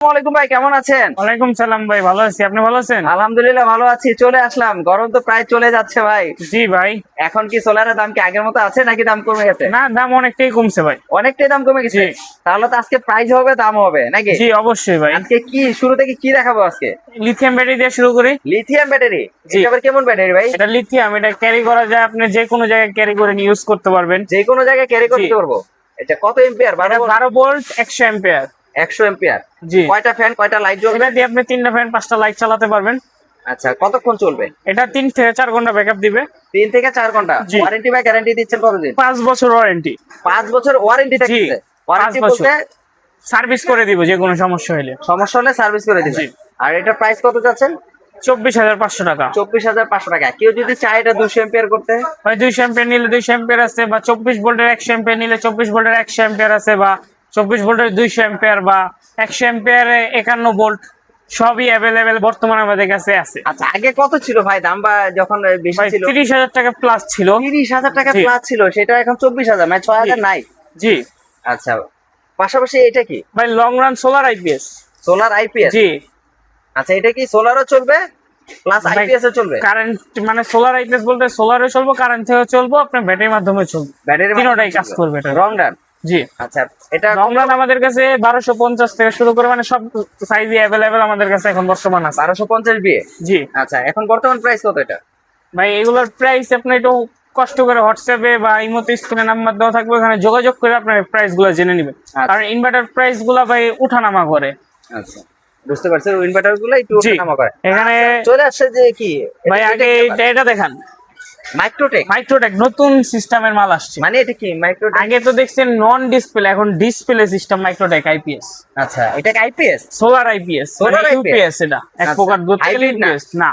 আসসালামু আলাইকুম ভাই, কেমন আছেন? ওয়ালাইকুম সালাম ভাই, ভালো আছি। আপনি ভালো আছেন? আলহামদুলিল্লাহ ভালো আছি। চলে আসলাম, গরম তো প্রায় চলে যাচ্ছে ভাই। জি ভাই। এখন কি সোলারের দাম কি আগের মতো আছে নাকি দাম কমে গেছে? না, দাম অনেকটাই কমছে ভাই। অনেকটাই দাম কমে জি। গেছে। তাহলে তো আজকে প্রাইস হবে, দাম হবে নাকি? জি অবশ্যই ভাই। আজকে কি শুরু থেকে কি দেখাবো আজকে? লিথিয়াম ব্যাটারি দিয়ে শুরু করি। Lithium battery? জি। এটা আবার কেমন ব্যাটারি ভাই? এটা লিথিয়াম, এটা ক্যারি করা যায়, আপনি যে কোনো জায়গায় ক্যারি করে ইউজ করতে পারবেন। যে কোনো জায়গায় ক্যারি জি। করতে পারবো? এটা কত এম্পিয়ার? এটা 12 ভোল্ট 100 অ্যাম্পিয়ার। 100 এম্পিয়ার। জি। কয়টা ফ্যান, কয়টা লাইট জ্বলবে? এটা দিয়ে আপনি 3টা ফ্যান 5টা লাইট চালাতে পারবেন। আচ্ছা, কতক্ষণ চলবে? এটা 3 থেকে 4 ঘন্টা ব্যাকআপ দিবে। 3 থেকে 4 ঘন্টা। জি। ওয়ারেন্টি বা গ্যারান্টি দিচ্ছেন কতদিন? 5 বছর ওয়ারেন্টি। 5 বছর ওয়ারেন্টি জি। থাকছে? 5 ওয়ারেন্টি বছর বলতে সার্ভিস করে দিব যে কোনো সমস্যা হলে। সমস্যা হলে সার্ভিস করে দিবেন। জি। আর এটা প্রাইস কত যাচ্ছেন? 24,500 টাকা। 24,500 টাকা। কেউ যদি চায় এটা 200 এম্পিয়ার করতে? ভাই 200 অ্যাম্পিয়ার নিলে 200 অ্যাম্পিয়ার আছে, বা 24 ভোল্টের 100 অ্যাম্পিয়ার নিলে 24 ভোল্টের 100 অ্যাম্পিয়ার আছে, বা 24 ভোল্টের 200 অ্যাম্পিয়ার, বা 100 অ্যাম্পিয়ারে 51 ভোল্ট, সবই অ্যাভেলেবেল বর্তমানে আমাদের কাছে আছে। আচ্ছা, আগে কত ছিল ভাই দাম, বা যখন বেশি ভাই ছিল? 30,000 টাকা প্লাস ছিল। 30,000 টাকা জি। প্লাস ছিল, সেটা এখন 24,000, মানে 6,000 নাই? জি। আচ্ছা, পাশাপাশি এটা কি? ভাই long run solar IPS. Solar IPS? জি। আচ্ছা, এটা কি সোলারও চলবে প্লাস আইপিএস ও চলবে? কারেন্ট মানে সোলার আইপিএস বলতে সোলারও চলবো, কারেন্ট থেকেও চলবো, আপনার ব্যাটারির মাধ্যমে চলবে। ব্যাটারি তিনটাই কাজ করবে এটা। রং রান? জি। আচ্ছা, এটা লং রান আমাদের কাছে 1250 থেকে শুরু করে, মানে সব সাইজই অ্যাভেলেবেল আমাদের কাছে এখন বর্তমান আছে। 1250 বিয়ে? জি। আচ্ছা, এখন বর্তমান প্রাইস কত এটা? ভাই এগুলোর প্রাইস আপনি একটু কষ্ট করে হোয়াটসঅ্যাপে বা ইমোতে স্ক্রিনে নাম্বার দেওয়া থাকবে, ওখানে যোগাযোগ করে আপনার প্রাইস গুলো জেনে নেবেন। আচ্ছা। কারণ ইনভার্টার প্রাইস গুলা ভাই উঠানামা করে। আচ্ছা, বুঝতে পারছি। ইনভার্টার গুলো একটু জি। ওঠানামা করে। এখানে আচ্ছা, চলে আসছে যে কি ভাই আগে এটা দেখান। মাইক্রোটেক? মাইক্রোটেক নতুন সিস্টেমের মাল আসছে। মানে এটা কি মাইক্রোটেক? আগে তো দেখছেন নন ডিসপ্লে, এখন ডিসপ্লে সিস্টেম মাইক্রোটেক আইপিএস। আচ্ছা, এটা IPS? Solar IPS, Solar IPS? UPS, এটা এক আচ্ছা, প্রকার ধরতে গেলে hybrid না? ইউপিএস না।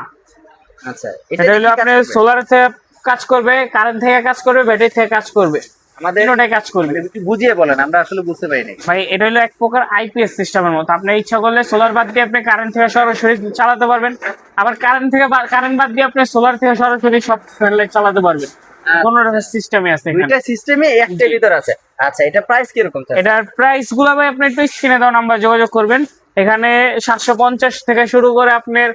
আচ্ছা, এটা দিয়ে হলো কি কাজ আপনার করবে? সোলার থেকে কাজ করবে, কারেন্ট থেকে কাজ করবে, ব্যাটারি থেকে কাজ করবে, আমাদের তিনটাই কাজ করবে। মানে একটু বুঝিয়ে বলেন, আমরা আসলে বুঝতে পারি নাই। ভাই এটা হলো এক প্রকার আইপিএস সিস্টেমের মতো। আপনি ইচ্ছা করলে সোলার বাদ দিয়ে আপনি কারেন্ট থেকে সরাসরি চালাতে পারবেন, আবার কারেন্ট বাদ দিয়ে আপনি সোলার থেকে সরাসরি সব লাইট চালাতে পারবেন। কোনোটা সিস্টেমে আছে এখানে। দুইটা সিস্টেমে একটার জি। ভিতর আছে। আচ্ছা, এটা প্রাইস কিরকম চাচ্ছেন? এটার প্রাইস গুলা ভাই আপনি একটু স্ক্রিনে দেওয়া নাম্বার যোগাযোগ করবেন। এখানে 750 থেকে শুরু করে আপনার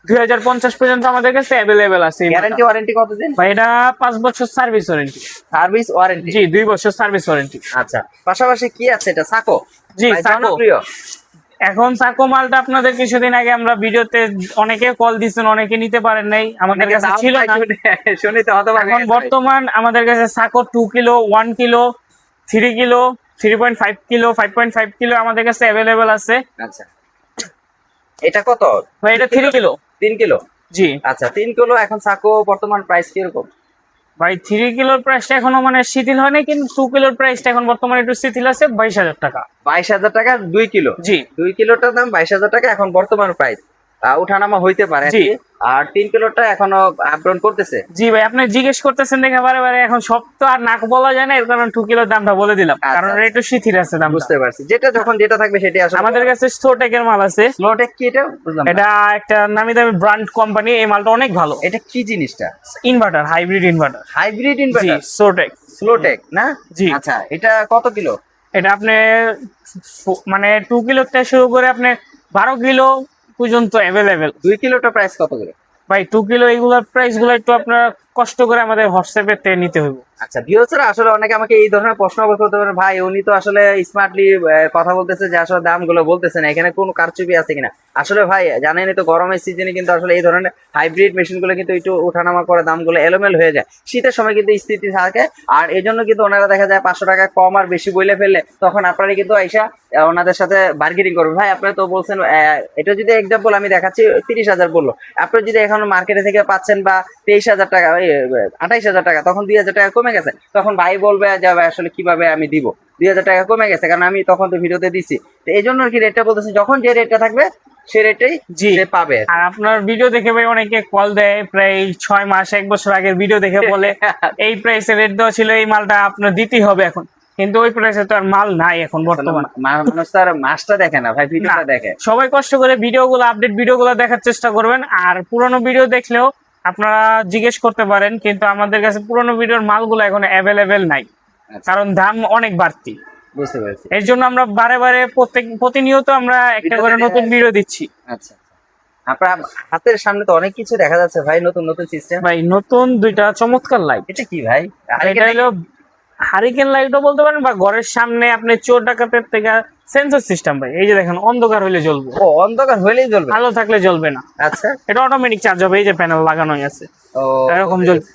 2050 পর্যন্ত আমাদের কাছে অ্যাভেলেবেল আছে। গ্যারান্টি ওয়ারেন্টি কতদিন? ভাই এটা 5 বছর সার্ভিস ওয়ারেন্টি। Service warranty? জি, 2 বছর সার্ভিস ওয়ারেন্টি। আচ্ছা, পাশাপাশি কি আছে এটা? সাকো? জি, ভাই, সাকো। জনপ্রিয়। এখন সাকো মালটা আপনাদের কিছুদিন আগে আমরা ভিডিওতে অনেকে কল দিচ্ছেন, অনেকে নিতে পারেন নাই, আমাদের অনেকে কাছে দাম ছিল পায় না। শুনে তো হতবাক হয়ে এখন গেছে ভাই। বর্তমান আমাদের কাছে সাকো 2 kilo, 1 kilo, 3 kilo, 3.5 kilo, 5.5 kilo আমাদের কাছে অ্যাভেলেবেল আছে। আচ্ছা, এটা কত? ভাই এটা 3 কিলো। 3 কিলো? জি। আচ্ছা, 3 কিলো। এখন সাকো বর্তমান প্রাইস কিরকম? ভাই 3 কিলোর প্রাইসটা এখনো মানে শিথিল হয়নি, কিন্তু 2 কিলোর প্রাইসটা এখন বর্তমানে একটু শিথিল আছে, 22,000 টাকা। 22,000 টাকা 2 কিলো? জি। 2 কিলোটার দাম 22,000 টাকা এখন বর্তমান প্রাইস। উঠানামা হইতে পারে আর জি। কি। আর 3 কিলোটা এখনো আপ ডাউন করতেছে। জি ভাই, আপনি জিজ্ঞেস করতেছেন দেখে বারে বারে, এখন সব তো আর নাক বলা যায় না, এর কারণে 2 কিলোর দামটা বলে দিলাম, আচ্ছা, কারণ আচ্ছা। একটু শিথিল আছে দামটা। বুঝতে পারছি, যেটা যখন যেটা থাকবে সেটাই আসলে। আমাদের কাছে স্টোটেকের মাল আছে। স্লোটেক কি এটা? বুঝলাম না। এটা একটা নামি দামি ব্র্যান্ড কোম্পানি, এই মালটা অনেক ভালো। এটা কি জিনিসটা? Inverter, hybrid inverter. হাইব্রিড জি, ইনভার্টার? স্টোটেক। স্লোটেক না? জি। আচ্ছা, এটা কত কিলো? এটা আপনি মানে 2 কিলো থেকে শুরু করে আপনি 12 কিলো পর্যন্ত অ্যাভেলেবেল। 2 কিলোটা প্রাইস কত করে? ভাই 2 কিলো এইগুলোর প্রাইস গুলো একটু আপনার কষ্ট করে আমাদের হোয়াটসঅ্যাপে থেকে নিতে হবে। আচ্ছা, ভিউয়ার্সরা আসলে অনেকে আমাকে এই ধরনের প্রশ্ন করতে পারে, ভাই উনি তো আসলে স্মার্টলি কথা বলতেছে, যে আসলে দামগুলো বলতেছে না, এখানে কোনো কারচুপি আছে কিনা। আসলে ভাই জানেনই তো, গরমের সিজনে কিন্তু আসলে এই ধরনের হাইব্রিড মেশিনগুলো কিন্তু একটু ওঠানামা করে, দামগুলো এলোমেল হয়ে যায়। শীতের সময় কিন্তু স্থিতি থাকে, আর এই জন্য কিন্তু ওনারা দেখা যায় 500 টাকা কম আর বেশি বলে ফেললে তখন আপনারা কিন্তু আইসা ওনাদের সাথে বার্গেনিং করবেন। ভাই আপনারা তো বলছেন, এটা যদি এক্সাম্পল আমি দেখাচ্ছি 30,000 বললো, আপনি যদি এখন মার্কেটে থেকে পাচ্ছেন বা 23,000 টাকা, 28,000 টাকা, তখন 2,000 টাকা কমে গেছে। তখন ভাই বলবে যে ভাই আসলে কিভাবে আমি দিব, 2,000 টাকা কমে গেছে, কারণ আমি তখন তো ভিডিওতে দিছি। তো এই জন্য আর কি রেটটা বলতেছি, যখন যে রেটটা থাকবে সে রেটেই জি সে পাবে। আর আপনার ভিডিও দেখে ভাই অনেকে কল দেয়, প্রায় 6 মাস 1 বছর আগের ভিডিও দেখে বলে এই প্রাইসে রেট দেওয়া ছিল, এই মালটা আপনার দিতেই হবে এখন, কিন্তু ওই প্রাইসে তো আর মাল নাই এখন বর্তমান। মানুষ তো আর মাসটা দেখে না ভাই, ভিডিওটা দেখে। সবাই কষ্ট করে ভিডিওগুলো, আপডেট ভিডিওগুলো দেখার চেষ্টা করবেন, আর পুরনো ভিডিও দেখলেও আপনারা জিজ্ঞেস করতে পারেন, কিন্তু আমাদের কাছে পুরনো ভিডিওর মালগুলো এখন অ্যাভেলেবেল নাই, আচ্ছা। কারণ দাম অনেক বাড়তি। বুঝতে পেরেছি। এর জন্য আমরা বারে বারে প্রতিনিয়ত আমরা একটা করে নতুন ভিডিও দিচ্ছি। আচ্ছা, আপনার হাতের সামনে তো অনেক কিছু দেখা যাচ্ছে ভাই, নতুন নতুন সিস্টেম। ভাই নতুন দুইটা চমৎকার লাইট। এটা কি ভাই? এটা হলো হারিকেন লাইটও বলতে পারেন, বা ঘরের সামনে আপনি চোর ডাকাতের থেকে সেন্সর সিস্টেম ভাই। এই যে দেখেন অন্ধকার হইলে জ্বলবে, ও অন্ধকার হলেই জ্বলবে? আলো থাকলে জ্বলবে না। আচ্ছা, এটা অটোমেটিক চার্জ হবে, এই যে প্যানেল লাগানোই আছে ও এরকম জ্বলবে,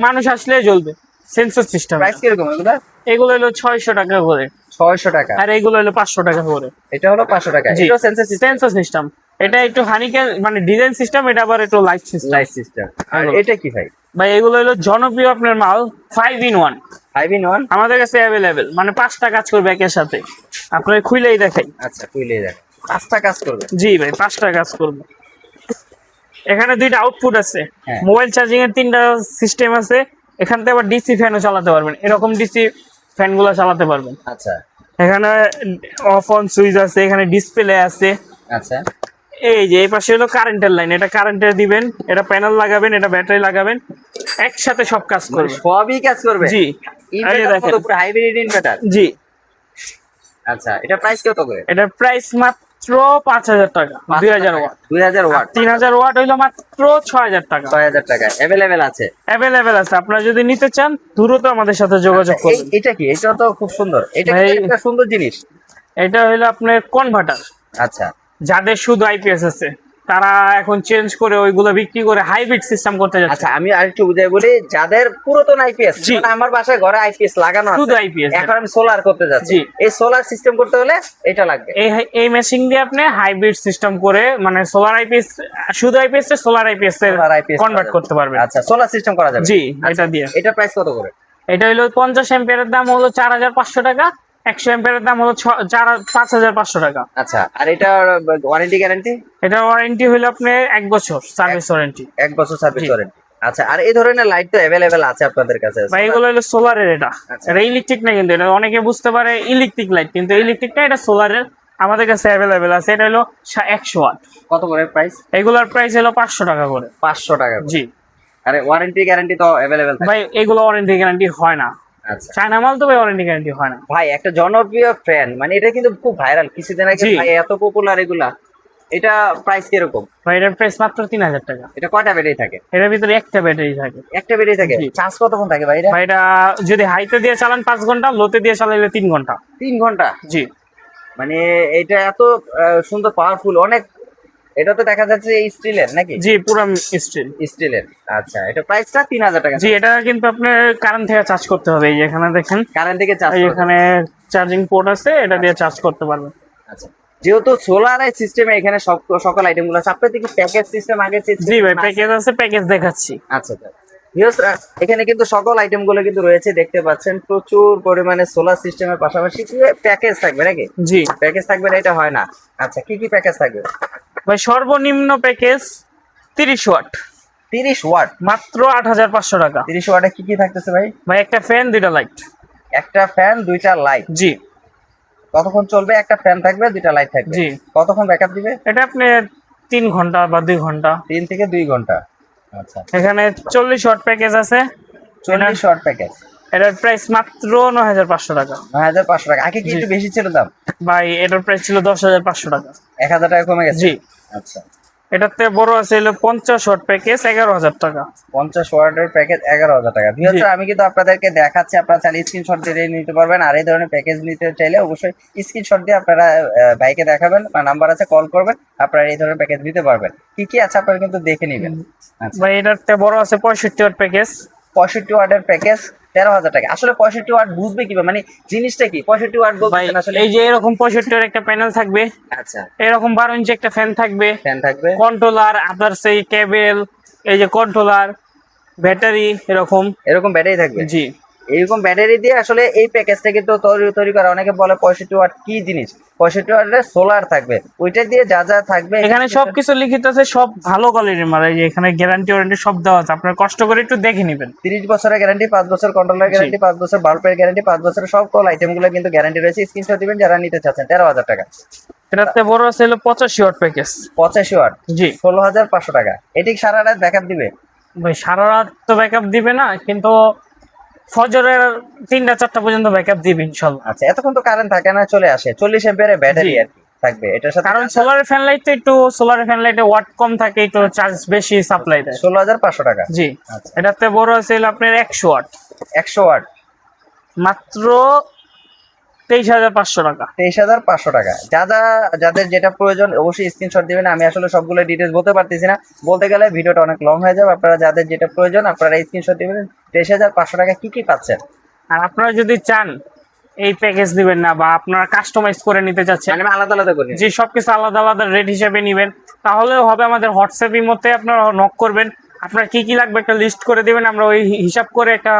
মানুষ আসলে জ্বলবে। Sensor system. প্রাইস কিরকম এগুলা? এগুলো হলো 600 টাকা করে। 600 টাকা? আর এগুলো হলো 500 টাকা করে। এটা হলো 500 টাকা। জি, এটা সেন্সর সিস্টেম। Sensor system. এটা একটু হানিকেন মানে ডিজাইন সিস্টেম, এটা আবার একটু লাইট সিস্টেম। Light system. আর এটা কি ভাই? ভাই এগুলো হলো জনপ্রিয় আপনার মাল 5 in 1। 5 in 1 আমাদের কাছে অ্যাভেলেবেল, মানে 5টা কাজ করবে একের সাথে। আপনার খুলেই দেখাই। আচ্ছা, খুলে দেখ। 5টা কাজ করবে? জি ভাই, 5টা কাজ করবে। এখানে 2টা আউটপুট আছে, হ্যাঁ। মোবাইল চার্জিং এর 3টা সিস্টেম আছে। এখান থেকে আবার ডিসি ফ্যানও চালাতে পারবেন, এরকম ডিসি ফ্যান গুলো চালাতে পারবেন। আচ্ছা এখানে অফ অন সুইচ আছে, এখানে ডিসপ্লে আছে। আচ্ছা। এই যে এই পাশে হলো কারেন্টের লাইন, এটা কারেন্টের দিবেন, এটা প্যানেল লাগাবেন, এটা ব্যাটারি লাগাবেন, একসাথে সব কাজ মানে করবে। সবই কাজ করবে? জি, এই যে ইনভার্টার দেখেন। কত? পুরো হাইব্রিড ইনভার্টার? জি, আচ্ছা, এটা প্রাইস কত করে? এটার প্রাইস মাত্র 5000 টাকা। 2000 ওয়াট। 2000 ওয়াট? 3000 ওয়াট হইলো মাত্র 6000 টাকা। 6000 টাকা অ্যাভেলেবেল আছে? অ্যাভেলেবেল আছে, আপনারা যদি নিতে চান দ্রুত আমাদের সাথে যোগাযোগ আচ্ছা, করবেন। এটা কি? এটা তো খুব সুন্দর, এটা ভাই, একটা সুন্দর জিনিস। এটা হইলো আপনার কনভার্টার। আচ্ছা যাদের শুধু আইপিএস আছে তারা এখন চেঞ্জ করে ওইগুলো বিক্রি করে হাইব্রিড সিস্টেম করতে যাচ্ছে। আচ্ছা, আমি আরেকটু বুঝাই বলি, যাদের পুরাতন আইপিএস, জি। মানে আমার বাসায় ঘরে আইপিএস লাগানো আছে, শুধু আইপিএস, এখন আমি সোলার করতে যাচ্ছি, জি। এই সোলার সিস্টেম করতে হলে এটা লাগবে। এই মেশিন দিয়ে আপনি হাইব্রিড সিস্টেম করে মানে সোলার আইপিএস, শুধু আইপিএস এ সোলার আইপিএস এ সোলার আইপিএস কনভার্ট করতে পারবেন। আচ্ছা, সোলার সিস্টেম করা যাবে? জি, আচ্ছা, এটা দিয়ে। এটা প্রাইস কত করে? এটা হলো 50 অ্যাম্পিয়ারের দাম হলো 4500 টাকা, 100 অ্যাম্পিয়ারের দাম হলো 5500 টাকা। আচ্ছা, আর এটা ওয়ারেন্টি গ্যারান্টি? এটা ওয়ারেন্টি হলো আপনার 1 বছর সার্ভিস ওয়ারেন্টি। 1 বছর সার্ভিস জি। ওয়ারেন্টি। আচ্ছা, আর এই ধরনের লাইট তো অ্যাভেলেবেল আছে আপনাদের কাছে? ভাই এগুলো হলো সোলারের, এটা আচ্ছা। এটা ইলেকট্রিক না, কিন্তু এটা অনেকে বুঝতে পারে ইলেকট্রিক লাইট, কিন্তু ইলেকট্রিক না, এটা সোলারের। আমাদের কাছে অ্যাভেলেবেল আছে। এটা হলো 100 ওয়াট। কত করে প্রাইস? এগুলোর প্রাইস হলো 500 টাকা করে। 500 টাকা করে? জি আরে ওয়ারেন্টি গ্যারান্টি তো অ্যাভেলেবেল থাকে? ভাই, এগুলো ওয়ারেন্টি গ্যারান্টি হয় না। আচ্ছা চায়না মাল তো ভাই ওয়ারেন্টি গ্যারান্টি হয় না। ভাই, একটা জনপ্রিয় ফ্যান, মানে এটা কিন্তু খুব ভাইরাল কিছুদিন আগে জি। ভাই, এত পপুলার এগুলা। এটা প্রাইস কিরকম? ভাই এটার প্রাইস মাত্র 3000 টাকা। এটা কয়টা ব্যাটারি থাকে? এটার ভিতরে একটা ব্যাটারি থাকে। একটা ব্যাটারি থাকে? জি। চার্জ কতক্ষণ থাকে ভাই এটা? ভাই এটা যদি হাইতে দিয়ে চালান 5 ঘন্টা, লোতে দিয়ে চালাইলে 3 ঘন্টা। 3 ঘন্টা? জি মানে এটা এত সুন্দর পাওয়ারফুল অনেক। এটা তো দেখা যাচ্ছে স্টিলের নাকি? জি, পুরো স্টিল। স্টিলের। আচ্ছা, এটা প্রাইসটা 3000 টাকা? জি, এটা কিন্তু আপনার কারেন্ট থেকে চার্জ করতে হবে। এই যে এখানে দেখেন, কারেন্ট থেকে চার্জ? এই এখানে চার্জিং পোর্ট আছে, এটা দিয়ে চার্জ করতে পারবেন। আচ্ছা, যেহেতু সোলার সিস্টেমে এখানে সকল আইটেম গুলো আছে, আপনাদের কি প্যাকেজ সিস্টেম আগে? জি ভাই, প্যাকেজ আছে, প্যাকেজ দেখাচ্ছি। আচ্ছা আচ্ছা। এখানে কিন্তু সকল আইটেম গুলো কিন্তু রয়েছে, দেখতে পাচ্ছেন প্রচুর পরিমাণে সোলার সিস্টেমের পাশাপাশি কি প্যাকেজ থাকবে নাকি? জি প্যাকেজ থাকবে না এটা হয় না। আচ্ছা, কি কি প্যাকেজ থাকবে ভাই, সর্বনিম্ন প্যাকেজ 30 ওয়াট, 30 ওয়াট? মাত্র 8500 টাকা। 30 ওয়াটে কি কি থাকতেছে ভাই? ভাই একটা ফ্যান, 2টা লাইট। একটা ফ্যান, 2টা লাইট? জি কতক্ষণ চলবে? একটা ফ্যান থাকবে, 2টা লাইট থাকবে। জি। কতক্ষণ ব্যাকআপ দিবে? এটা আপনি 3 ঘন্টা বা 2 ঘন্টা। 3 থেকে 2 ঘন্টা। আচ্ছা, এখানে 40 ওয়াট প্যাকেজ আছে। 40 ওয়াট প্যাকেজ? এটার প্রাইস মাত্র 9500 টাকা। 9500 টাকা? আগে কি জি। একটু বেশি ছিল দাম? ভাই এটার প্রাইস ছিল 10500 টাকা। 1000 টাকা কমে গেছে? জি। আচ্ছা, এটাতে বড় আছে হলো 50 ওয়াট প্যাকেজ, 11000 টাকা। 50 ওয়াটের প্যাকেজ 11000 টাকা। ভিউয়ার্স, আমি কিন্তু আপনাদেরকে দেখাচ্ছি, আপনারা চাইলে স্ক্রিনশট দিয়ে নিতে পারবেন। আর এই ধরনের প্যাকেজ নিতে চাইলে অবশ্যই স্ক্রিনশট দিয়ে আপনারা ভাইকে দেখাবেন, বা নাম্বার আছে, কল করবেন, আপনারা এই ধরনের প্যাকেজ নিতে পারবেন। কি কি আছে আপনারা কিন্তু দেখে নেবেন। আচ্ছা, ভাই এটাতে বড় আছে 65 ওয়াট প্যাকেজ। 65 ওয়াটের প্যাকেজ 13000 টাকা। আসলে 65 ওয়াট বুঝবে কিভাবে, মানে জিনিসটা কি 65 ওয়াট ভাই বলতেছেন আসলে? এই যে এরকম 65 ওয়াট একটা প্যানেল থাকবে, আচ্ছা, এরকম 12 ইঞ্চি একটা ফ্যান থাকবে, ফ্যান থাকবে, কন্ট্রোলার, আদার্স এই কেবল, এই যে কন্ট্রোলার, ব্যাটারি, এরকম। এরকম ব্যাটারি থাকবে? জি এইরকম ব্যাটারি দিয়ে আসলে এই প্যাকেজটা কিন্তু তৈরি করা। অনেকে বলে 65 ওয়াট কি জিনিস, 65 ওয়াটের সোলার থাকবে, ওইটা দিয়ে যা যা থাকবে এখানে সবকিছু লিখিত আছে, সব ভালো কোয়ালিটির মাল। এই যে এখানে গ্যারান্টি ওয়ারেন্টি সব দেওয়া আছে, আপনার কষ্ট করে একটু দেখে নেবেন। 30 বছরের গ্যারান্টি, 5 বছর কন্ট্রোলার গ্যারান্টি, 5 বছর বাল্বের গ্যারান্টি, 5 বছরের সকল আইটেমগুলো কিন্তু গ্যারান্টি রয়েছে। স্ক্রিনশট দিবেন যারা নিতে চাচ্ছেন। 13000 টাকা। এটাতে বড় আছে হলো 85 ওয়াট প্যাকেজ। 85 ওয়াট? জি 16500 টাকা। এটি সারা রাত ব্যাকআপ দিবে? ভাই সারা রাত তো ব্যাকআপ দিবে না, কিন্তু ফজরের 3টা 4টা পর্যন্ত ব্যাকআপ দিবে ইনশাআল্লাহ। আচ্ছা, এতক্ষণ তো কারেন্ট থাকে না, চলে আসে 40 এম্পিয়ারের ব্যাটারি জি। আর কি থাকবে এটার সাথে। কারণ সোলারের ফ্যান লাইটে ওয়াট কম থাকে, একটু চার্জ বেশি সাপ্লাই দেয়। 16,500 টাকা। জি, আচ্ছা, এটাতে বড় আছে হলো আপনার 100 ওয়াট, 100 ওয়াট, মাত্র 23,500 টাকা। 23,500 টাকা। যাদের যেটা প্রয়োজন অবশ্যই স্ক্রিনশট দিবেন। আমি আসলে সবগুলো ডিটেলস বলতে পারতেছি না, বলতে গেলে ভিডিওটা অনেক লং হয়ে যাবে। আপনারা যাদের যেটা প্রয়োজন আপনারা স্ক্রিনশট দিবেন। 23,500 টাকা কি কি পাচ্ছেন? আর আপনারা যদি চান এই প্যাকেজ দিবেন না, বা আপনারা কাস্টমাইজ করে নিতে চাচ্ছেন, মানে আমি আলাদা আলাদা করি। যে সবকিছু আলাদা আলাদা রেট হিসেবে নিবেন, তাহলেও হবে। আমাদের হোয়াটসঅ্যাপ মধ্যে আপনারা নক করবেন, আপনার কি কি লাগবে একটা লিস্ট করে দিবেন, আমরা ওই হিসাব করে একটা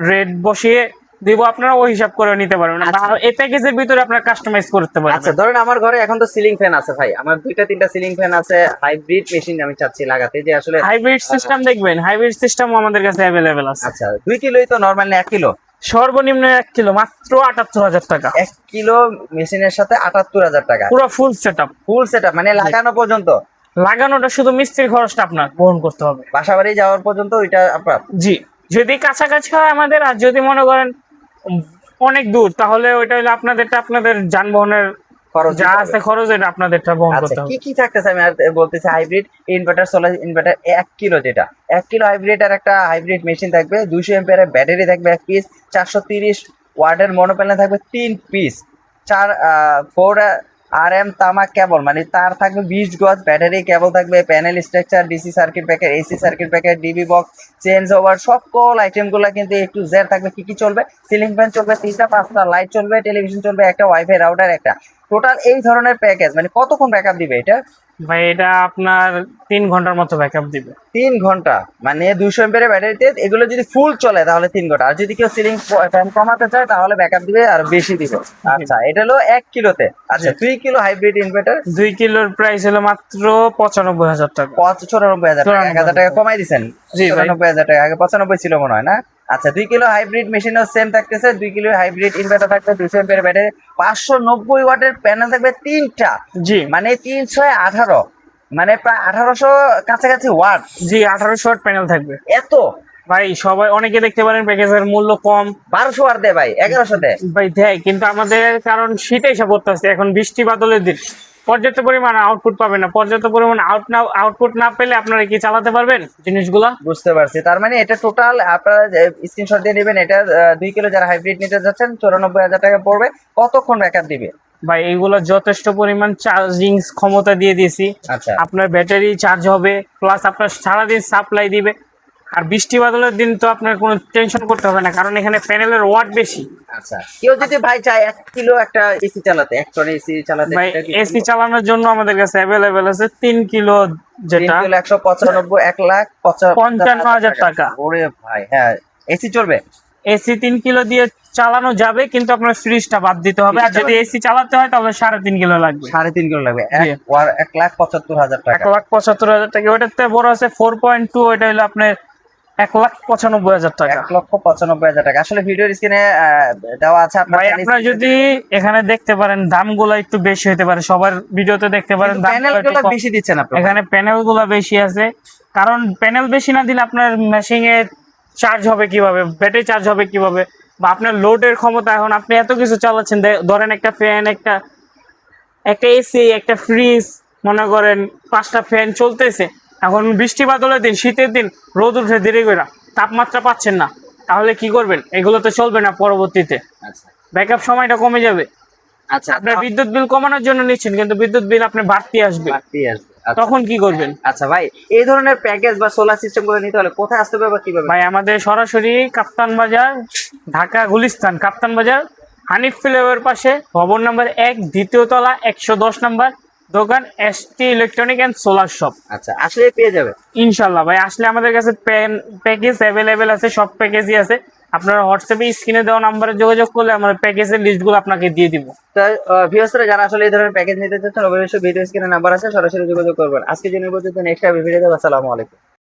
রেট বসিয়ে দিব, আপনারা ওই হিসাব করে নিতে পারবেন। আচ্ছা। আর এই প্যাকেজের ভিতরে আপনারা কাস্টমাইজ করতে আচ্ছা, পারবেন। ধরেন আমার ঘরে এখন তো সিলিং ফ্যান আছে ভাই, আমার 2-3টা সিলিং ফ্যান আছে, হাইব্রিড মেশিন আমি চাচ্ছি লাগাতে, যে আসলে হাইব্রিড সিস্টেম দেখবেন, হাইব্রিড সিস্টেম আমাদের কাছে অ্যাভেলেবেল আছে। আচ্ছা 2 কিলোই তো নরমাল না 1 কিলো? সর্বনিম্ন 1 কিলো মাত্র 78,000 টাকা, 1 কিলো মেশিনের সাথে 78,000 টাকা। পুরো ফুল সেটআপ। ফুল সেটআপ মানে লাগানো পর্যন্ত? লাগানোটা শুধু মিস্ত্রির খরচটা আপনার বহন করতে হবে, বাসা বাড়ি যাওয়ার পর্যন্ত ওইটা আপনার? জি। যদি কাছাকাছি হয় আমাদের, আর যদি মনে করেন অনেক দূর, তাহলে ওইটা হলো আপনাদের যানবাহনের খরচ যা দিতে হবে। আছে খরচ, এটা আপনাদেরটা বহন আচ্ছা, করতে কি হবে। কি থাকতেছে আমি আর বলতেছি। Hybrid inverter, solar inverter 1 kilo, যেটা 1 কিলো হাইব্রিড, আর একটা হাইব্রিড মেশিন থাকবে, 200 এম্পিয়ারের ব্যাটারি থাকবে 1 পিস, 430 ওয়াটের মনোপ্যানেল থাকবে 3 পিস, 4 RM তামা কেবল মানে তার থাকবে 20 গজ, ব্যাটারি কেবল থাকবে, panel structure, DC circuit breaker, AC circuit breaker, DB box, change over, সকল আইটেমগুলো কিন্তু A to Z থাকবে। কি কি চলবে? সিলিং ফ্যান চলবে 3টা, 5টা লাইট চলবে, টেলিভিশন চলবে একটা, ওয়াইফাই রাউটার একটা। টোটাল এই ধরনের প্যাকেজ মানে কতক্ষণ ব্যাকআপ দিবে এটা? ভাই এটা আপনার 3 ঘন্টার মতো ব্যাকআপ দিবে। 3 ঘন্টা মানে 200 এমপিয়ারের ব্যাটারিতে এগুলো যদি ফুল চলে তাহলে 3 ঘন্টা, আর যদি কেউ সিলিং ফ্যান কমাতে চায় তাহলে ব্যাকআপ দিবে আর বেশি দিবে। আচ্ছা, এটা হলো 1 কিলোতে। আচ্ছা, 2 কিলো হাইব্রিড ইনভার্টার? 2 কিলোর প্রাইস হলো মাত্র 95,000 টাকা। 94,000 টাকা, 1,000 টাকা কমাই দিচ্ছেন। জি ভাই। 94,000 টাকা, আগে 95 ছিল মনে হয় না? আচ্ছা, 2 কিলো হাইব্রিড মেশিনও সেম থাকতেছে, 2 কিলো হাইব্রিড ইনভার্টার থাকবে, 200 এমপিয়ার ব্যাটারি, 590 ওয়াটের প্যানেল থাকবে 3টা, জি মানে 318, মানে প্রায় 1800 কাছাকাছি ওয়াট। জি, 1800 ওয়াট প্যানেল থাকবে। এত? ভাই সবাই অনেকে দেখতে পারেন প্যাকেজের মূল্য কম, 1200 ওয়াট দেয় ভাই, 1100 দেয়। ভাই দেয়, কিন্তু আমাদের কারণ শীতে এসে পড়তেছে, এখন বৃষ্টি বাদলের দিন, পর্যাপ্ত পরিমাণ আউটপুট পাবেন না। পর্যাপ্ত পরিমাণ আউটপুট না পেলে আপনারা কি চালাতে পারবেন জিনিসগুলা? বুঝতে পারছি, তার মানে এটা টোটাল আপনারা স্ক্রিনশট দিয়ে নেবেন। এটা 2 কিলো যারা হাইব্রিড নিতে যাচ্ছেন 94,000 টাকা পড়বে। কতক্ষণ ব্যাকআপ দিবে? ভাই এইগুলো যথেষ্ট পরিমাণ চার্জিং ক্ষমতা দিয়ে দিয়েছি। আচ্ছা, আপনার ব্যাটারি চার্জ হবে, প্লাস আপনার সারাদিন সাপ্লাই দিবে। আর বৃষ্টি বাদলের দিন তো আপনার কোনো টেনশন করতে হবে না, কারণ এখানে প্যানেলের ওয়াট বেশি। আচ্ছা, কেউ যদি ভাই চায় 1 কিলো একটা এসি চালাতে, 1 টন এসি চালাতে, ভাই সেটা কি এসি চালানোর জন্য আমাদের কাছে অ্যাভেলেবেল আছে 3 কিলো, 3 যেটা কিলো 195, 55,000 টাকা। ওরে ভাই, হ্যাঁ এসি চলবে। এসি 3 কিলো দিয়ে চালানো যাবে, কিন্তু আপনার ফ্রিজটা বাদ দিতে হবে। আর যদি এসি চালাতে হয় তাহলে 3.5 কিলো লাগবে। 3.5 কিলো লাগবে। জি। 1,75,000 টাকা। 1,75,000 টাকা। ওটাতে বড় আছে 4.2, ওইটা হলো আপনার 1,95,000 টাকা। 1,95,000 টাকা। আসলে ভিডিওর স্ক্রিনে দেওয়া আছে, ভাই আপনারা যদি এখানে দেখতে পারেন দামগুলো একটু বেশি হতে পারে, সবার ভিডিওতে দেখতে পারেন প্যানেল দামগুলো গুলো একটু কম। বেশি দিচ্ছেন আপনারা? এখানে প্যানেল গুলো বেশি আছে, কারণ প্যানেল বেশি না দিলে আপনার মেশিনে চার্জ হবে কিভাবে, ব্যাটারি চার্জ হবে কিভাবে, বা আপনার লোডের ক্ষমতা। এখন আপনি এত কিছু চালাচ্ছেন, ধরেন একটা ফ্যান, একটা এসি, একটা ফ্রিজ, মনে করেন 5টা ফ্যান চলতেছে। এখন বৃষ্টি বাদলের দিন, শীতের দিন, রোদ উঠে দেরি করে, তাপমাত্রা পাচ্ছেন না, তাহলে কি করবেন? এগুলো তো চলবে না পরবর্তীতে, আচ্ছা ব্যাকআপ সময়টা কমে যাবে। আচ্ছা, আপনার বিদ্যুৎ বিল কমানোর জন্য নিচ্ছেন, কিন্তু বিদ্যুৎ বিল আপনার বাড়তি আসবে, বাড়তি আসবে। আচ্ছা তখন কি করবেন? আচ্ছা ভাই, এই ধরনের প্যাকেজ বা সোলার সিস্টেম গুলো নিতে হলে কোথায় আসতে হবে বা কিভাবে? ভাই আমাদের সরাসরি কাপ্তান বাজার, ঢাকা গুলিস্তান কাপ্তান বাজার, হানিফ ফ্লেভারের পাশে, ভবন নাম্বার 1, দ্বিতীয় তলা, 110 নাম্বার, দোকান ST electronic and solar shop. আচ্ছা, আসলে পেয়ে যাবে ইনশাল্লাহ ভাই, আসলে আমাদের কাছে প্যাকেজ অ্যাভেলেবেল আছে, সব প্যাকেজই আছে। আপনারা হোয়াটসঅ্যাপে স্ক্রিনে দেওয়া নাম্বারে যোগাযোগ করলে আমরা প্যাকেজের লিস্টগুলো আপনাকে দিয়ে দিব। তো ভিউয়ার্সরা যারা আসলে এই ধরনের প্যাকেজ নিতে চাচ্ছেন অবশ্যই ভিডিও স্ক্রিনে নাম্বার আছে, সরাসরি যোগাযোগ করবেন। আজকে জন্য পর্যন্ত, নেক্সট ভিডিওতে। আসসালামু আলাইকুম।